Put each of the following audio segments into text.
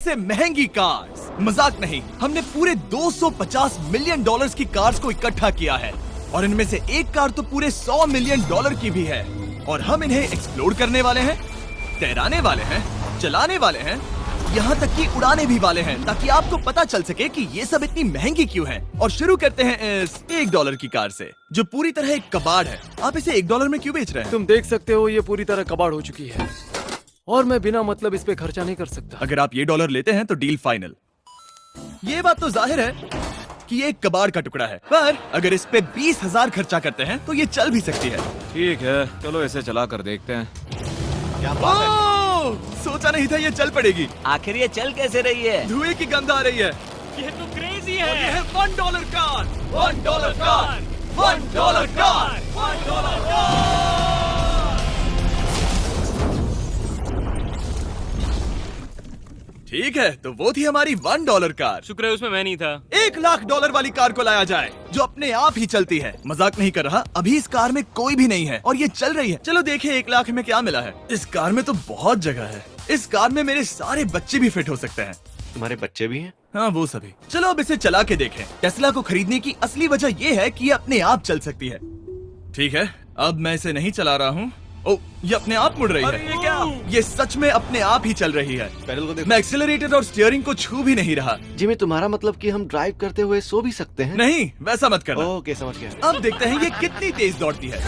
सबसे महंगी कार्स। मजाक नहीं, हमने पूरे 250 मिलियन डॉलर्स की कार्स को इकट्ठा किया है और इनमें से एक कार तो पूरे 100 मिलियन डॉलर की भी है। और हम इन्हें एक्सप्लोर करने वाले हैं, तैराने वाले हैं, चलाने वाले हैं, यहाँ तक कि उड़ाने भी वाले हैं, ताकि आपको पता चल सके कि ये सब इतनी महंगी क्यों है। और शुरू करते हैं इस $1 की कार से, जो पूरी तरह एक कबाड़ है। आप इसे $1 में क्यों बेच रहे हैं? तुम देख सकते हो ये पूरी तरह कबाड़ हो चुकी है और मैं बिना मतलब इस पे खर्चा नहीं कर सकता। अगर आप ये $1 लेते हैं तो डील फाइनल। ये बात तो जाहिर है कि ये एक कबाड़ का टुकड़ा है, पर अगर इस पे 20,000 खर्चा करते हैं तो ये चल भी सकती है। ठीक है, चलो इसे चला कर देखते हैं। क्या बात है? सोचा नहीं था ये चल पड़ेगी। आखिर ये चल कैसे रही है? धुएं की गंध आ रही है। ये तो क्रेजी और ये है $1 कार, $1 कार, $1 कार, $1 कार। ठीक है, तो वो थी हमारी $1 कार। शुक्र है उसमें मैं नहीं था। $1,00,000 वाली कार को लाया जाए, जो अपने आप ही चलती है। मजाक नहीं कर रहा, अभी इस कार में कोई भी नहीं है और ये चल रही है। चलो देखें 1,00,000 में क्या मिला है। इस कार में तो बहुत जगह है। इस कार में मेरे सारे बच्चे भी फिट हो सकते हैं। तुम्हारे बच्चे भी हैं? हाँ, वो सभी। चलो अब इसे चला के देखें। टेस्ला को खरीदने की असली वजह ये है कि ये अपने आप चल सकती है। ठीक है, अब मैं इसे नहीं चला रहा हूँ। ओ, ये अपने आप मुड़ रही है। ये क्या? ये सच में अपने आप ही चल रही है। पैडल को देखो। मैं एक्सेलरेटर और स्टीयरिंग को छू भी नहीं रहा। जिमी, तुम्हारा मतलब कि हम ड्राइव करते हुए सो भी सकते हैं? नहीं, वैसा मत करना। ओके, समझ गया। अब देखते हैं ये कितनी तेज दौड़ती है।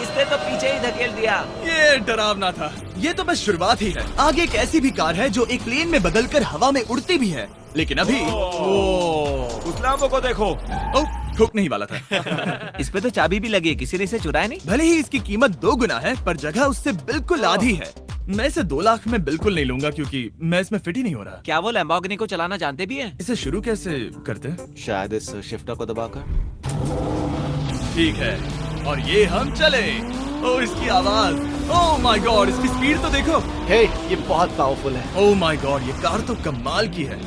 इसने तो पीछे ही धकेल दिया। ये डरावना था। ये तो बस शुरुआत ही है। आगे एक ऐसी भी कार है जो एक प्लेन में बदलकर हवा में उड़ती भी है, लेकिन अभी उस लाम्बो को देखो। ओ, ठोकने ही वाला था। इस पे तो चाबी भी लगी है, किसी ने इसे चुराया नहीं। भले ही इसकी कीमत 2 गुना है, पर जगह उससे बिल्कुल आधी है। मैं इसे 2 लाख में बिल्कुल नहीं लूंगा, क्योंकि मैं इसमें फिट ही नहीं हो रहा। क्या वो लैम्बोर्गिनी को चलाना जानते भी हैं? इसे शुरू कैसे करते हैं? शायद इस शिफ्टर को दबाकर। ठीक है, और ये हम चले। ओ, इसकी आवाज, ओह माय गॉड, इसकी स्पीड तो देखो। हे, ये बहुत पावरफुल है। ओह माय गॉड, ये कार तो कमाल की है।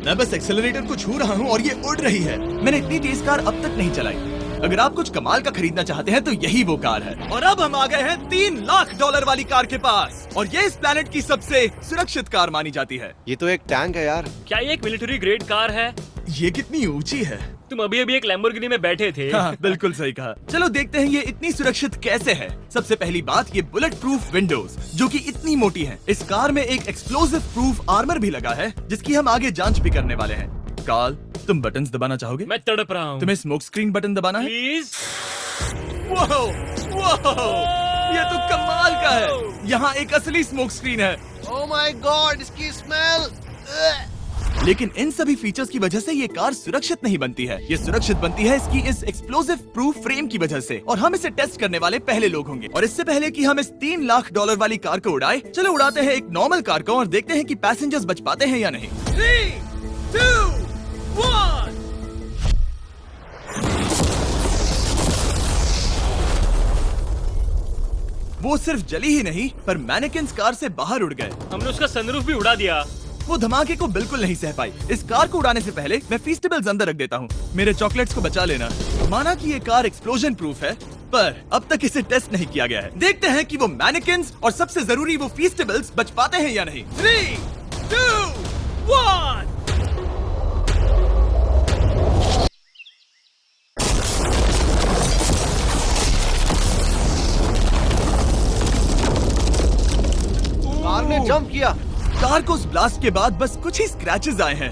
मैं बस एक्सेलरेटर को छू रहा हूँ और ये उड़ रही है। मैंने इतनी तेज कार अब तक नहीं चलाई। अगर आप कुछ कमाल का खरीदना चाहते हैं तो यही वो कार है। और अब हम आ गए हैं $3,00,000 वाली कार के पास, और ये इस प्लेनेट की सबसे सुरक्षित कार मानी जाती है। ये तो एक टैंक है यार। क्या ये एक मिलिट्री ग्रेड कार है? ये कितनी ऊंची है। तुम अभी अभी एक लैम्बोर्गिनी में बैठे थे। हाँ, बिल्कुल सही कहा। चलो देखते हैं ये इतनी सुरक्षित कैसे है। सबसे पहली बात, ये बुलेट प्रूफ विंडोज, जो कि इतनी मोटी हैं। इस कार में एक एक्सप्लोसिव प्रूफ आर्मर भी लगा है, जिसकी हम आगे जांच भी करने वाले हैं। कार्ल, तुम बटन्स दबाना चाहोगे? मैं तड़प रहा हूँ। तुम्हें स्मोक स्क्रीन बटन दबाना है? प्लीज। वाओ, वाओ, ये तो कमाल का है। यहाँ एक असली स्मोक स्क्रीन है। ओह माय गॉड, इसकी स्मेल। लेकिन इन सभी फीचर्स की वजह से ये कार सुरक्षित नहीं बनती है। ये सुरक्षित बनती है इसकी इस एक्सप्लोसिव प्रूफ फ्रेम की वजह से, और हम इसे टेस्ट करने वाले पहले लोग होंगे। और इससे पहले कि हम इस $3,00,000 वाली कार को उड़ाए, चलो उड़ाते हैं एक नॉर्मल कार को और देखते हैं कि पैसेंजर्स बच पाते हैं या नहीं। 3, 2, 1। वो सिर्फ जली ही नहीं, पर मैनेकिन्स कार से बाहर उड़ गए। हमने उसका सनरूफ भी उड़ा दिया। वो धमाके को बिल्कुल नहीं सह पाई। इस कार को उड़ाने से पहले मैं फीस्टेबल्स अंदर रख देता हूँ। मेरे चॉकलेट्स को बचा लेना। माना कि ये कार एक्सप्लोजन प्रूफ है, पर अब तक इसे टेस्ट नहीं किया गया है। देखते हैं कि वो मैनेकिन्स और सबसे जरूरी वो फीस्टेबल्स बच पाते हैं या नहीं। 3, 2, 1। कार ने जंप किया। कार को उस ब्लास्ट के बाद बस कुछ ही स्क्रैचेस आए हैं।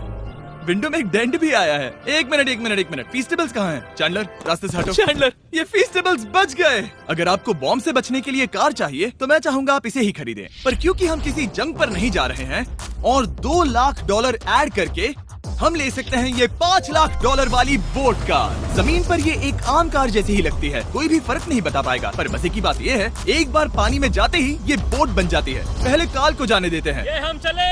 विंडो में एक डेंट भी आया है। एक मिनट, फीस्टेबल्स कहाँ हैं? चैंडलर, रास्ते से हटो। चैंडलर, ये फीस्टेबल्स बच गए। अगर आपको बॉम्ब से बचने के लिए कार चाहिए तो मैं चाहूंगा आप इसे ही खरीदें। पर क्योंकि हम किसी जंग पर नहीं जा रहे हैं और $2,00,000 ऐड करके हम ले सकते हैं ये $5,00,000 वाली बोट कार। जमीन पर ये एक आम कार जैसी ही लगती है, कोई भी फर्क नहीं बता पाएगा। पर मजे की बात ये है, एक बार पानी में जाते ही ये बोट बन जाती है। पहले कार्ल को जाने देते हैं। ये हम चले।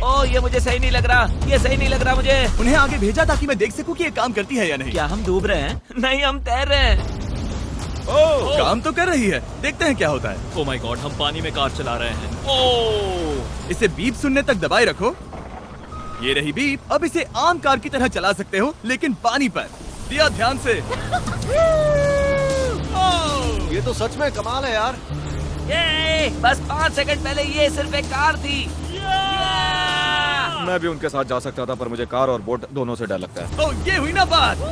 ओ, ये मुझे सही नहीं लग रहा। ये सही नहीं लग रहा मुझे। उन्हें आगे भेजा ताकि मैं देख सकूं कि ये काम करती है या नहीं। क्या हम डूब रहे हैं? नहीं, हम तैर रहे हैं। ओह, काम तो कर रही है। देखते हैं क्या होता है। ओ माय गॉड, हम पानी में कार चला रहे हैं। ओह, इसे बीप सुनने तक दबाए रखो। ये रही बीप। अब इसे आम कार की तरह चला सकते हो, लेकिन पानी पर। दिया ध्यान से। ये तो सच में कमाल है यार। ये बस 5 सेकंड पहले ये सिर्फ एक कार थी। मैं भी उनके साथ जा सकता था, पर मुझे कार और बोट दोनों से डर लगता है। ओह, ये हुई ना बात। ओह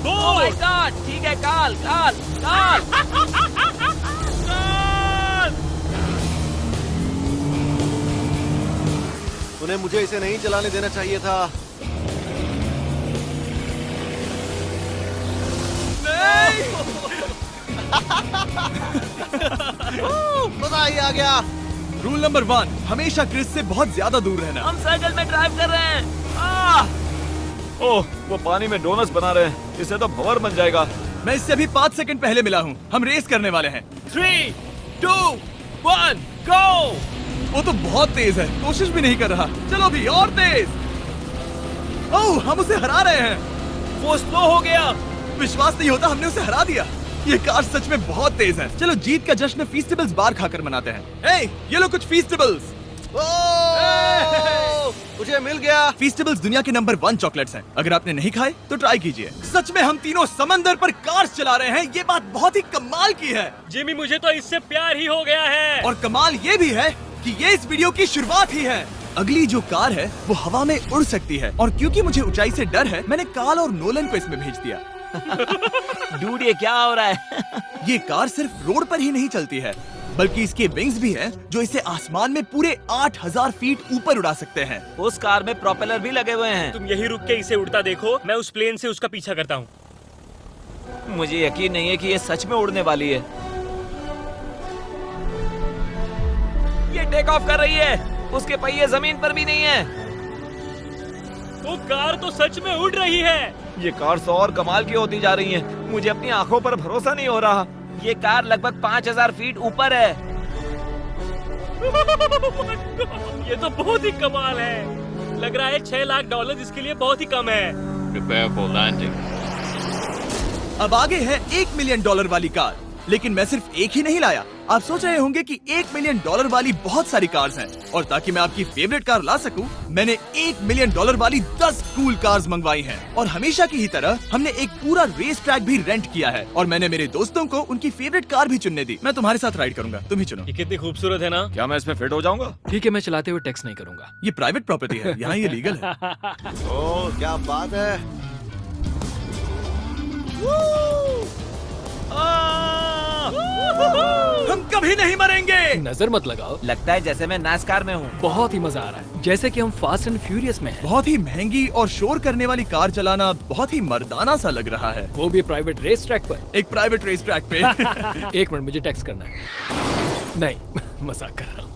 माय गॉड, ठीक है, काल काल काल। उन्हें मुझे इसे नहीं चलाने देना चाहिए था। मजा ही आ गया। रूल नंबर 1, हमेशा क्रिस से बहुत ज्यादा दूर रहना। हम सर्कल में ड्राइव कर रहे हैं। ओह, वो पानी में डोनट्स बना रहे हैं, इससे तो भंवर बन जाएगा। मैं इससे अभी 5 सेकंड पहले मिला हूँ। हम रेस करने वाले हैं। 3, 2, 1, go! वो तो बहुत तेज है, कोशिश भी नहीं कर रहा। चलो भी और तेज। ओह, हम उसे हरा रहे हैं। वो स्लो हो गया। विश्वास नहीं होता, हमने उसे हरा दिया। ये कार सच में बहुत तेज है। चलो जीत का जश्न फीस्टेबल्स बार खाकर मनाते हैं। ए, ये लो कुछ फीस्टेबल्स। ओह, मुझे मिल गया। फीस्टेबल्स दुनिया के नंबर 1 चॉकलेट्स हैं। अगर आपने नहीं खाए तो ट्राई कीजिए। सच में हम तीनों समंदर पर कार्स चला रहे हैं। ये बात बहुत ही कमाल की है। जिमी, मुझे तो इससे प्यार ही हो गया है। और कमाल ये भी है कि ये इस वीडियो की शुरुआत ही है। अगली जो कार है वो हवा में उड़ सकती है, और क्योंकि मुझे ऊंचाई से डर है, मैंने काल और नोलन को इसमें भेज दिया। डूड, ये क्या हो रहा है? ये कार सिर्फ रोड पर ही नहीं चलती है, बल्कि इसके विंग्स भी हैं, जो इसे आसमान में पूरे 8000 फीट ऊपर उड़ा सकते हैं। उस कार में प्रोपेलर भी लगे हुए हैं। तुम यही रुक के इसे उड़ता देखो, मैं उस प्लेन से उसका पीछा करता हूँ। मुझे यकीन नहीं है कि ये सच में उड़ने वाली है। ये टेक ऑफ कर रही है। उसके पहिए जमीन पर भी नहीं है। वो कार तो सच में उड़ रही है। ये कार तो और कमाल की होती जा रही है। मुझे अपनी आंखों पर भरोसा नहीं हो रहा। ये कार लगभग 5000 फीट ऊपर है। ये तो बहुत ही कमाल है। लग रहा है $6 लाख इसके लिए बहुत ही कम है। Prepare for landing. अब आगे है $1 मिलियन वाली कार। लेकिन मैं सिर्फ एक ही नहीं लाया। आप सोच रहे होंगे कि $1 मिलियन वाली बहुत सारी कार्स हैं, और ताकि मैं आपकी फेवरेट कार ला सकूं, मैंने $1 मिलियन वाली 10 कूल कार्स मंगवाई हैं। और हमेशा की ही तरह हमने एक पूरा रेस ट्रैक भी रेंट किया है, और मैंने मेरे दोस्तों को उनकी फेवरेट कार भी चुनने दी। मैं तुम्हारे साथ राइड करूंगा, तुम ही चुनो। ये कितनी खूबसूरत है ना। क्या मैं इसमें फिट हो जाऊंगा? ठीक है, मैं चलाते हुए टेक्स्ट नहीं करूंगा। ये प्राइवेट प्रॉपर्टी है, यहाँ ये लीगल है। ओह, क्या बात है। हम कभी नहीं मरेंगे। नजर मत लगाओ। लगता है जैसे मैं नासकार में हूँ। बहुत ही मजा आ रहा है, जैसे कि हम फास्ट एंड फ्यूरियस में हैं। बहुत ही महंगी और शोर करने वाली कार चलाना बहुत ही मर्दाना सा लग रहा है। वो भी प्राइवेट रेस ट्रैक पर। एक प्राइवेट रेस ट्रैक पे। 1 मिनट, मुझे टेक्स्ट करना है। नहीं, मजाक कर रहा हूँ।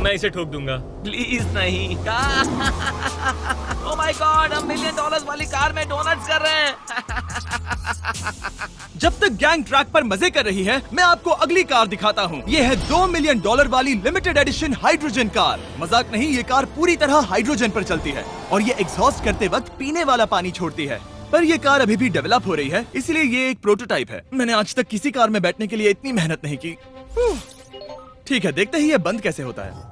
मैं इसे ठोक दूंगा। प्लीज नहीं। ओह माय गॉड, हम $1 मिलियन वाली कार में डोनट्स कर रहे हैं। जब तक गैंग ट्रैक पर मजे कर रही है, मैं आपको अगली कार दिखाता हूँ। ये है $2 मिलियन वाली लिमिटेड एडिशन हाइड्रोजन कार। मजाक नहीं, ये कार पूरी तरह हाइड्रोजन पर चलती है, और ये एग्जॉस्ट करते वक्त पीने वाला पानी छोड़ती है। पर ये कार अभी भी डेवलप हो रही है, इसलिए ये एक प्रोटोटाइप है। मैंने आज तक किसी कार में बैठने के लिए इतनी मेहनत नहीं की। ठीक है, देखते ही ये बंद कैसे होता है।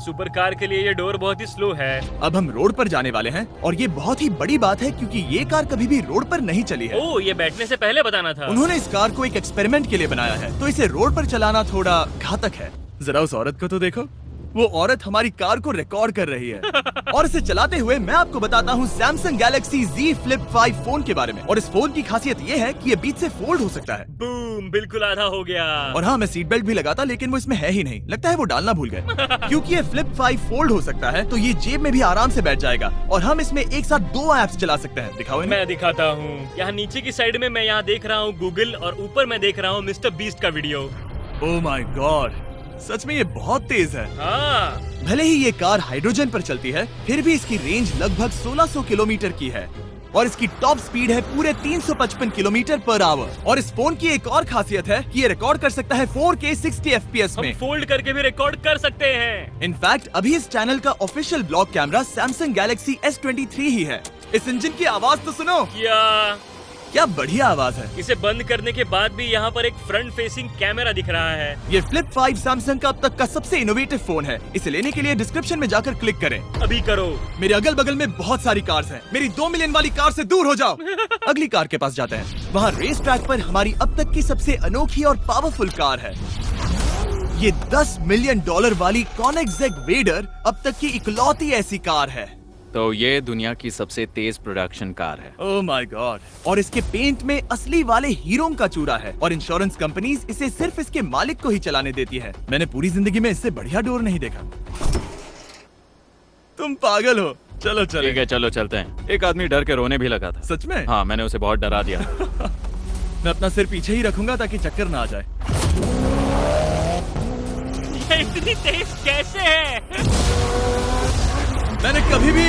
सुपर कार के लिए ये डोर बहुत ही स्लो है। अब हम रोड पर जाने वाले हैं, और ये बहुत ही बड़ी बात है क्योंकि ये कार कभी भी रोड पर नहीं चली है। ओह, ये बैठने से पहले बताना था। उन्होंने इस कार को एक एक्सपेरिमेंट के लिए बनाया है, तो इसे रोड पर चलाना थोड़ा घातक है। जरा उस औरत को तो देखो, वो औरत हमारी कार को रिकॉर्ड कर रही है। और इसे चलाते हुए मैं आपको बताता हूँ Samsung Galaxy Z Flip 5 phone के बारे में। और इस फोन की खासियत ये है कि ये बीच से फोल्ड हो सकता है। बूम, बिल्कुल आधा हो गया। और हाँ, मैं सीट बेल्ट भी लगाता, लेकिन वो इसमें है ही नहीं। लगता है वो डालना भूल गए। क्योंकि ये Flip 5 फोल्ड हो सकता है, तो ये जेब में भी आराम से बैठ जाएगा, और हम इसमें एक साथ 2 ऐप्स चला सकते हैं। दिखाओ इन्हें। मैं दिखाता हूँ। यहाँ नीचे की साइड में मैं यहाँ देख रहा हूँ गूगल, और ऊपर मैं देख रहा हूँ मिस्टर बीस्ट का वीडियो। ओह माय गॉड, सच में ये बहुत तेज है। हाँ, भले ही ये कार हाइड्रोजन पर चलती है, फिर भी इसकी रेंज लगभग 1600 किलोमीटर की है, और इसकी टॉप स्पीड है पूरे 355 किलोमीटर पर आवर। और इस फोन की एक और खासियत है कि ये रिकॉर्ड कर सकता है 4K 60 FPS हम में। फोल्ड करके भी रिकॉर्ड कर सकते हैं। इनफैक्ट अभी इस चैनल का official blog camera Samsung Galaxy S23 ही है। इस इंजन की आवाज तो सुनो। क्या क्या बढ़िया आवाज है। इसे बंद करने के बाद भी यहाँ पर एक फ्रंट फेसिंग कैमरा दिख रहा है। ये फ्लिप 5 सैमसंग का अब तक का सबसे इनोवेटिव फोन है। इसे लेने के लिए डिस्क्रिप्शन में जाकर क्लिक करें। अभी करो। मेरे अगल बगल में बहुत सारी कार्स हैं। मेरी 2 मिलियन वाली कार से दूर हो जाओ। अगली कार के पास जाते हैं। वहाँ रेस ट्रैक पर हमारी अब तक की सबसे अनोखी और पावरफुल कार है। ये $10 मिलियन वाली कॉनिग्सेग वेडर अब तक की इकलौती ऐसी कार है। तो ये दुनिया की सबसे तेज प्रोडक्शन कार है। Oh my God. और इसके पेंट में असली वाले हीरो का चूरा है और इंश्योरेंस कंपनीज इसे सिर्फ इसके मालिक को ही चलाने देती है। मैंने पूरी जिंदगी में इससे बढ़िया डोर नहीं देखा। तुम पागल हो। चलो ठीक चलो। है, चलो चलते हैं। एक आदमी डर के रोने भी लगा था। सच में? हाँ, मैंने उसे बहुत डरा दिया। मैं अपना सिर पीछे ही रखूंगा ताकि चक्कर ना आ जाए। ये इतनी तेज कैसे है? मैंने कभी भी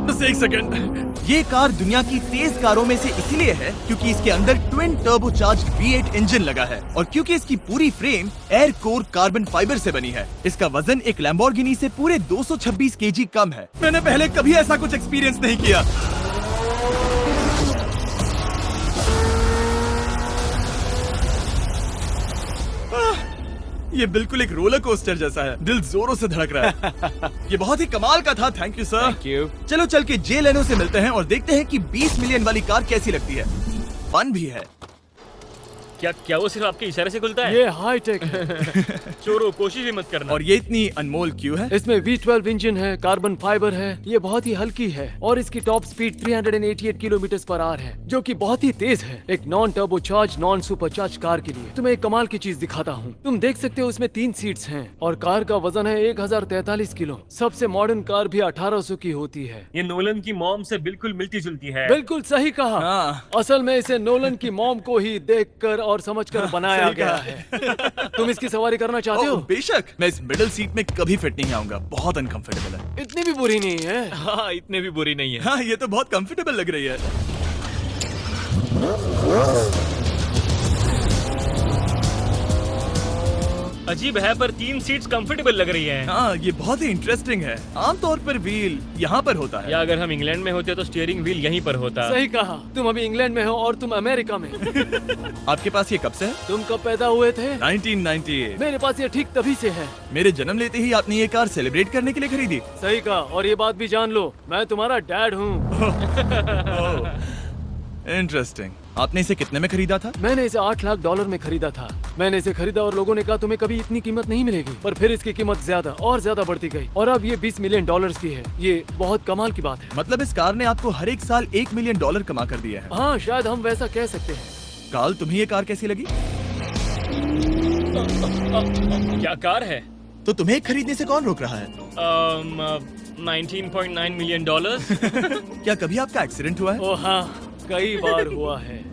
बस एक सेकंड। ये कार दुनिया की तेज कारों में से इसलिए है क्योंकि इसके अंदर ट्विन टर्बोचार्ज्ड V8 इंजन लगा है और क्योंकि इसकी पूरी frame air core carbon fibre से बनी है। इसका वजन एक लैम्बोर्गिनी से पूरे 226 केजी कम है। मैंने पहले कभी ऐसा कुछ एक्सपीरियंस नहीं किया। ये बिल्कुल एक रोलर कोस्टर जैसा है। दिल जोरों से धड़क रहा है। ये बहुत ही कमाल का था। Thank you sir. Thank you. चलो चल के जे लेनो से मिलते हैं और देखते हैं कि 20 मिलियन वाली कार कैसी लगती है। फन भी है। क्या वो सिर्फ आपके इशारे से खुलता है? ये हाई टेक है। चोरो, कोशिश भी मत करना। और ये इतनी अनमोल क्यों है? इसमें V12 इंजन है, कार्बन फाइबर है, ये बहुत ही हल्की है और इसकी top speed 388 kilometre per hour है, जो कि बहुत ही तेज है एक non turbocharge non supercharge car के लिए। तुम्हें एक कमाल की चीज दिखाता हूँ। तुम देख सकते हो इसमें 3 सीट्स हैं और कार का वजन है 1043 किलो। सबसे मॉडर्न कार भी 1800 की होती है। ये नोलन की मॉम से बिल्कुल मिलती जुलती है। बिल्कुल सही कहा। हाँ। असल में इसे नोलन की मॉम को ही देखकर और समझकर बनाया सही गया कहा। है। तुम इसकी सवारी करना चाहते हो? ओह, बेशक। मैं इस मिडिल सीट में कभी फिट नहीं आऊंगा। बहुत अनकंफर्टेबल है। इतनी भी बुरी नहीं है। हाँ, इतने भी बुरी नहीं है। हाँ, ये तो बहुत कंफर्टेबल लग रही है। अजीब है पर 3 सीट्स कंफर्टेबल लग रही हैं। हाँ, ये बहुत ही इंटरेस्टिंग है। आमतौर पर व्हील यहाँ पर होता है। या अगर हम इंग्लैंड में होते तो स्टीयरिंग व्हील यहीं पर होता। सही कहा। तुम अभी इंग्लैंड में हो और तुम अमेरिका में। आपके पास ये कब से है? तुम कब पैदा हुए थे? 1998। मेरे पास ये ठीक तभी से है। मेरे जन्म लेते ही आपने ये कार सेलिब्रेट करने के लिए खरीदी। सही कहा। और ये बात भी जान लो, मैं तुम्हारा डैड हूँ। इंटरेस्टिंग। आपने इसे कितने में खरीदा था? मैंने इसे $8 लाख में खरीदा था। मैंने इसे खरीदा और लोगों ने कहा तुम्हें कभी इतनी कीमत नहीं मिलेगी, पर फिर इसकी कीमत ज्यादा और ज्यादा बढ़ती गई और अब ये $20 मिलियन की है। ये बहुत कमाल की बात है। मतलब इस कार ने आपको हर एक साल $1 मिलियन कमा कर दिया है। हाँ, शायद हम वैसा कह सकते हैं। काल, तुम्हें ये कार कैसी लगी? क्या कार है? तो तुम्हें खरीदने से कौन रोक रहा है? 19.9 मिलियन डॉलर। क्या कभी आपका एक्सीडेंट हुआ है? ओ हाँ, कई बार हुआ है।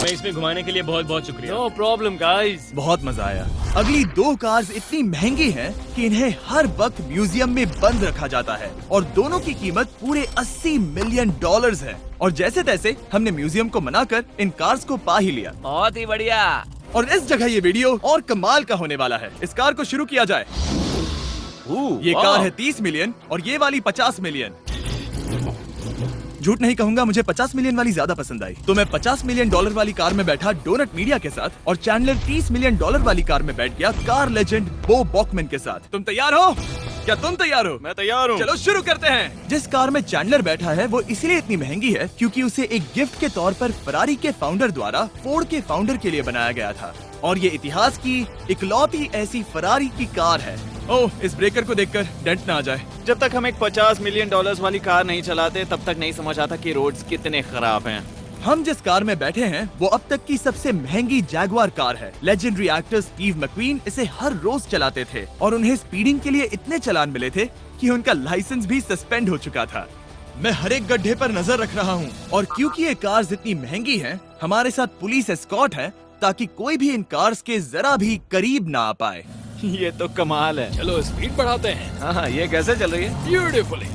मैं इसमें घुमाने के लिए बहुत बहुत शुक्रिया। No problem guys. बहुत मजा आया। अगली 2 कार्स इतनी महंगी हैं कि इन्हें हर वक्त म्यूजियम में बंद रखा जाता है और दोनों की कीमत पूरे $80 मिलियन है। और जैसे तैसे हमने म्यूजियम को मनाकर इन कार्स को पा ही लिया। बहुत ही बढ़िया। और इस जगह ये वीडियो और कमाल का होने वाला है। इस कार को शुरू किया जाए। ये कार है 30 मिलियन और ये वाली 50 मिलियन। झूठ नहीं कहूंगा, मुझे 50 मिलियन वाली ज्यादा पसंद आई। तो मैं $50 मिलियन वाली कार में बैठा डोनट मीडिया के साथ और चैंडलर $30 मिलियन वाली कार में बैठ गया कार लेजेंड बो बॉकमैन के साथ। तुम तैयार हो? क्या तुम तैयार हो? मैं तैयार हूँ। चलो शुरू करते हैं। जिस कार में चैंडलर बैठा है वो इसलिए इतनी महंगी है क्योंकि उसे एक गिफ्ट के तौर पर फरारी के फाउंडर द्वारा फोर्ड के फाउंडर के लिए बनाया गया था और ये इतिहास की इकलौती ऐसी फरारी की कार है। ओह, इस ब्रेकर को देखकर डेंट ना आ जाए। जब तक हम एक $50 मिलियन वाली कार नहीं चलाते तब तक नहीं समझ आता कि रोड्स कितने खराब हैं। हम जिस कार में बैठे हैं वो अब तक की सबसे महंगी जैगवार कार है। लेजेंडरी एक्टर स्टीव मैक्वीन इसे हर रोज चलाते थे और उन्हें स्पीडिंग के लिए इतने चालान मिले थे कि उनका लाइसेंस भी सस्पेंड हो चुका था। मैं हर एक गड्ढे पर नजर रख रहा हूँ और क्योंकि ये कार्स इतनी महंगी हैं, हमारे साथ पुलिस एस्कॉर्ट है ताकि कोई भी इन कार्स के जरा भी करीब ना आ पाए। ये तो कमाल है। चलो स्पीड बढ़ाते हैं। हाँ, ये कैसे चल रही है? ब्यूटीफुली।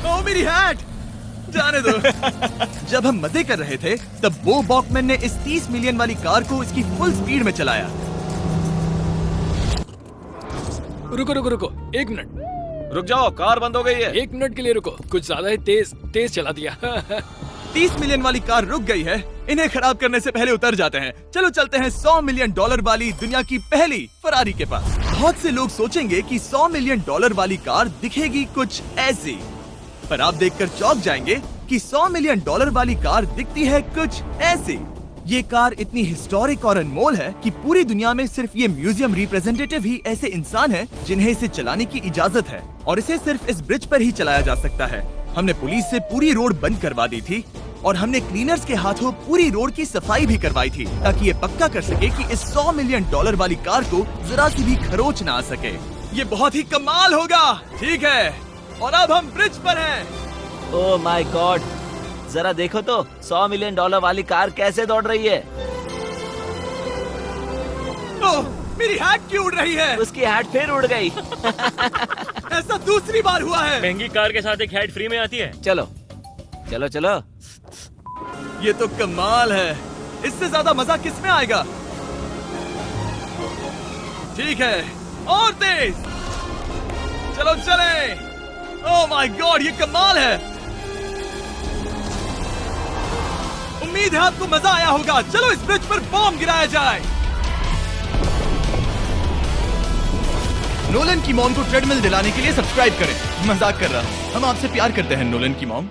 ओह, मेरी हैट! जाने दो। जब हम मजे कर रहे थे तब बो बॉकमैन ने इस 30 मिलियन वाली कार को इसकी फुल स्पीड में चलाया। रुको रुको रुको, 1 मिनट। रुक जाओ, कार बंद हो गई है। 1 मिनट के लिए रुको, कुछ ज्यादा ही तेज चला दिया। 30 मिलियन वाली कार रुक गई है। इन्हें खराब करने से पहले उतर जाते हैं। चलो चलते हैं 100 मिलियन डॉलर वाली दुनिया की पहली फरारी के पास। बहुत से लोग सोचेंगे कि 100 मिलियन डॉलर वाली कार दिखेगी कुछ ऐसी, पर आप देखकर चौंक जाएंगे कि 100 मिलियन डॉलर वाली कार दिखती है कुछ ऐसी। ये कार इतनी हिस्टोरिक और अनमोल है कि पूरी दुनिया में सिर्फ ये म्यूजियम रिप्रेजेंटेटिव ही ऐसे इंसान हैं जिन्हें इसे चलाने की इजाजत है, और इसे सिर्फ इस ब्रिज पर ही चलाया जा सकता है। हमने पुलिस से पूरी रोड बंद करवा दी थी और हमने क्लीनर्स के हाथों पूरी रोड की सफाई भी करवाई थी, ताकि ये पक्का कर सके कि इस 100 मिलियन डॉलर वाली कार को जरा सी भी खरोच ना आ सके। ये बहुत ही कमाल होगा, ठीक है? और अब हम ब्रिज पर हैं। ओह माय गॉड, जरा देखो तो 100 मिलियन डॉलर वाली कार कैसे दौड़ रही है। ओह, मेरी हैट क्यों उड़ रही है? उसकी हैट फिर उड़ गई। ऐसा दूसरी बार हुआ है। महंगी कार के साथ एक हेड फ्री में आती है। चलो चलो चलो। ये तो कमाल है। इससे ज्यादा मजा किस में आएगा? ठीक है, और तेज। चलो चले। ओह माय गॉड, ये कमाल है। उम्मीद है आपको मजा आया होगा। चलो इस ब्रिज पर बॉम्ब गिराया जाए। नोलन की मॉम को ट्रेडमिल दिलाने के लिए सब्सक्राइब करें। मजाक कर रहा हूँ, हम आपसे प्यार करते हैं नोलन की मॉम।